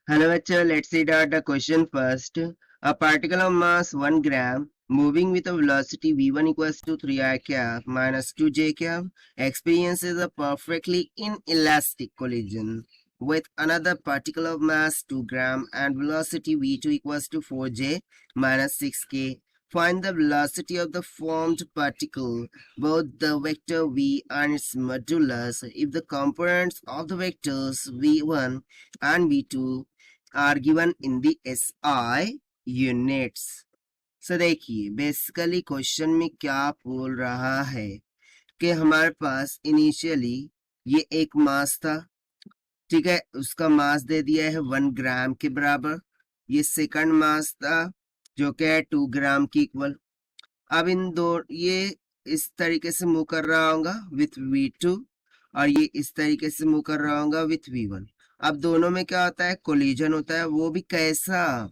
Hello, bachcha. Let's read out the question first. A particle of mass 1 gram moving with a velocity v1 equals to 3I cap minus 2j cap experiences a perfectly inelastic collision with another particle of mass 2 gram and velocity v2 equals to 4j minus 6k. Find the velocity of the formed particle, both the vector v and its modulus, if the components of the vectors v1 and v2 are given in the SI units. So देखिए basically question में क्या बोल रहा है कि हमारे पास initially ये एक मास था, ठीक है, उसका मास दे दिया है 1 ग्राम के बराबर। ये सेकंड मास था जो कि है 2 ग्राम की इक्वल। अब इन दो ये इस तरीके से मूव कर रहा होगा विथ v2 और ये इस तरीके से मूव कर रहा होगा विथ v1। अब दोनों में क्या होता है, कोलिजन होता है। वो भी कैसा,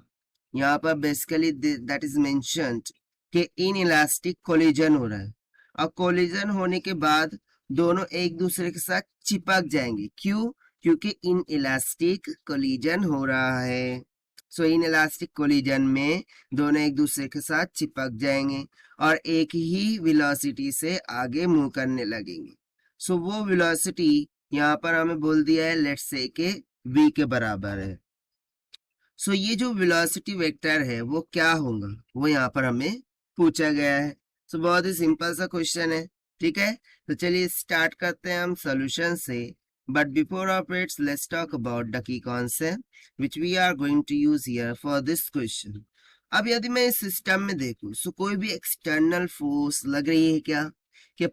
यहाँ पर बेसिकली दैट इज मेंशन्ड कि इन इलास्टिक कोलिजन हो रहा है। अब कोलिजन होने के बाद दोनों एक दूसरे के साथ चिपक जाएंगे। क्यों? क्योंकि इन इलास्टिक कोलिजन हो रहा है। सो इन इलास्टिक कोलिजन में दोनों एक दूसरे के साथ चिपक जाएंगे और एक ही वेलोसिटी से आगे मूव करने लगेंगे। सो वो वेलोसिटी यहाँ पर हमें बोल दिया है लेट्स से के v के बराबर है। सो ये जो वेलोसिटी वेक्टर है वो क्या होगा, वो यहाँ पर हमें पूछा गया है। सो बहुत ही सिंपल सा क्वेश्चन है, ठीक है। तो चलिए स्टार्ट करते हैं हम सॉल्यूशन से। But before operates let's talk about the key concept which we are going to use here for this question. अब यदि मैं इस सिस्टम में देखूं सो कोई भी एक्सटर्नल फोर्स लग रही है क्या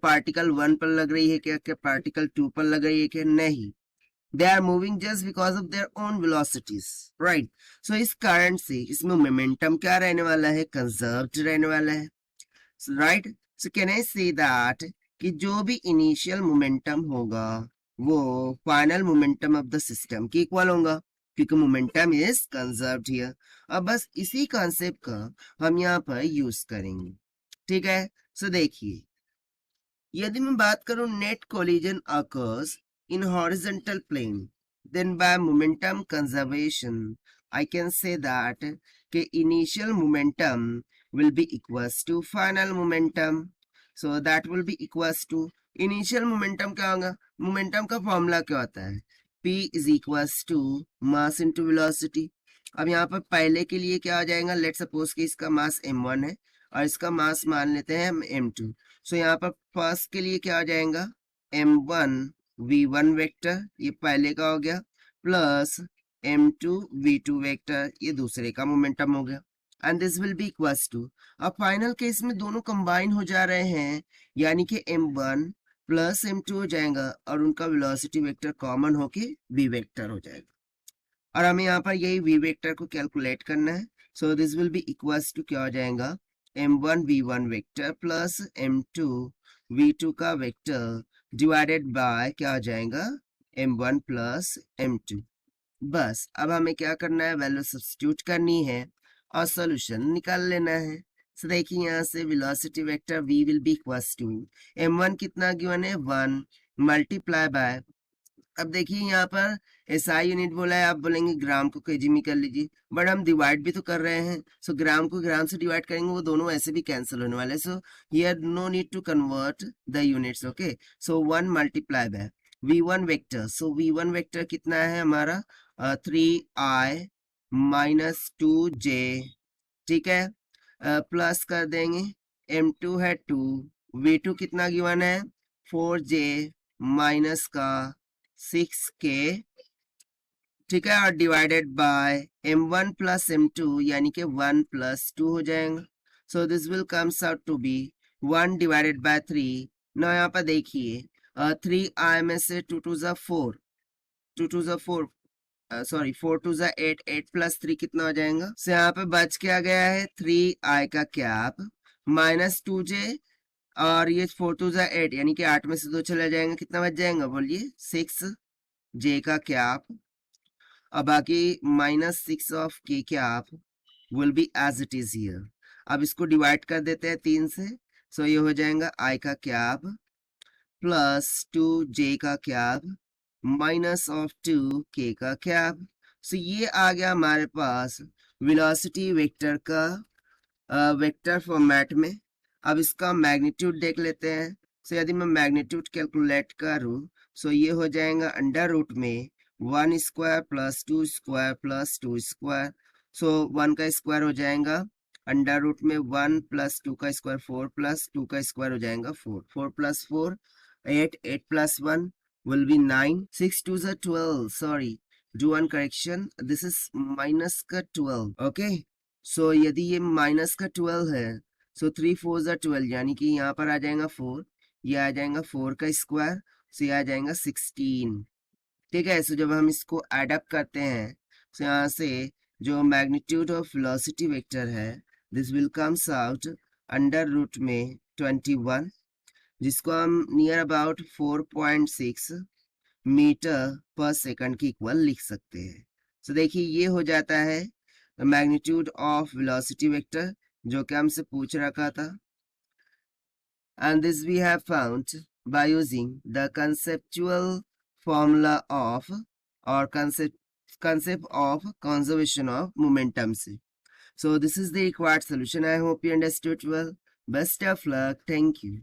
पार्टिकल 1 पर लग रही है क्या पार्टिकल 2 पर लग रही है क्या? नहीं, they are moving just because of their own velocities, right? So इस कारण से इसमें मोमेंटम क्या रहने वाला है, कंजर्व्ड रहने वाला है, right? So can I say that कि जो भी इनिशियल मोमेंटम होगा वो final momentum of the system के इक्वल होगा क्योंकि मोमेंटम इज कंजर्व्ड हियर। अब बस इसी कॉन्सेप्ट का हम यहाँ पर यूज करेंगे, ठीक है। सो देखिए, यदि मैं बात करूं net collision occurs in horizontal plane, then by momentum conservation I can say that the initial momentum will be equals to final momentum. So that will be equals to initial momentum क्या होगा, momentum का formula क्या होता है, p is equals to mass into velocity। अब यहाँ पर पहले के लिए क्या हो जाएगा, लेट सपोज कि इसका मास m1 है और इसका मास मान लेते हैं हम m2। सो यहाँ पर फर्स्ट के लिए क्या हो जाएगा, m1 v1 वेक्टर, ये पहले का हो गया, प्लस m2 v2 वेक्टर, ये दूसरे का मोमेंटम हो गया। And this will be equals to, अब फाइनल केस में दोनों कंबाइन हो जा रहे हैं यानी कि m1 प्लस m2 हो जाएगा और उनका वेलोसिटी वेक्टर कॉमन होके v वेक्टर हो जाएगा और हमें यहाँ पर यही v वेक्टर को कैलकुलेट करना है। So this will be equals to क्या हो जाएगा, m1 v1 vector plus m2 v2 का वेक्टर डिवाइडेड बाय क्या हो जाएगा, m1 प्लस m2। बस अब हमें क्या करना है, वैल्यू सब्स्टिट्यूट करनी है और सॉल्यूशन निकाल लेना है। सो देखिए यहाँ से velocity vector v will be equals to m1 कितना गिवन है 1 मल्टीप्लाई बाय, अब देखिए यहाँ पर एसआई यूनिट बोला है, आप बोलेंगे ग्राम को केजी में कर लीजिए, बट हम डिवाइड भी तो कर रहे हैं। सो ग्राम को ग्राम से डिवाइड करेंगे वो दोनों ऐसे भी कैंसिल होने वाले। So here no need to convert the units, okay. So 1 multiply by v1 vector, so v1 vector कितना है हमारा 3i माइनस 2j, ठीक है, प्लस कर देंगे m2 है 2, v2 कितना गिवन है 4j माइनस का 6k, ठीक है, और divided by m1 plus m2 यानी कि 1 प्लस 2 हो जाएगा। So this will comes out to be 1 divided by 3। ना यहाँ पर देखिए 3i में से 2 टू ज़ा 4, 2 टू ज़ा 4 सॉरी 4 टू ज़ा 8, 8 प्लस 3 कितना हो जाएगा। सो यहाँ पे बच क्या गया है 3i का कैप माइनस 2j और ये 4 टू ज़ा 8 यानी कि 8 में से 2 चला जाएगा, कितना बच जाएगा बोलिए 6j का कैप और बाकी माइनस 6 ऑफ के cap will be as it is here. अब इसको डिवाइड कर देते हैं 3 से। सो ये हो जाएगा i का कैप प्लस 2j का कैप माइनस ऑफ 2k का कैप। सो ये आ गया हमारे पास वेलोसिटी वेक्टर का वेक्टर फॉर्मेट में। अब इसका मैग्नीट्यूड देख लेते हैं। सो यदि मैं मैग्नीट्यूड कैलकुलेट करूं, सो ये हो जाएगा अंडर रूट में 1² प्लस 2² प्लस 2²। सो 1 का स्क्वायर हो जाएगा अंडर रूट में 1 प्लस 2 का स्क्वायर 4 प्लस 2 का स्क्वायर हो जाएगा 4। 4 plus 4 8, 8 plus 1 will be 9, 6 2 are 12, sorry, do one correction, this is minus का 12, okay। सो यदि ये माइनस का 12 है, सो 3 4 ज़ा 12, यानी कि यहाँ पर आ जाएगा 4, ये आ जाएगा 4 का स्क्वायर, सो ये आ जाएगा 16। ठीक है। सो जब हम इसको एड अप करते हैं, सो यहाँ से जो मैग्नीट्यूड ऑफ वेलोसिटी वेक्टर है, this will comes out under root में 21, जिसको हम near about 4.6 metre per second की इक्वल लिख सकते हैं। सो देखिए ये हो जाता है मैग्नीट्यूड ऑफ वेलोसिटी वेक्टर, जो कि हमसे पूछ रखा था। And this we have found by using the conceptual formula of or concept of conservation of momentum. So this is the required solution. I hope you understood well. Best of luck. Thank you.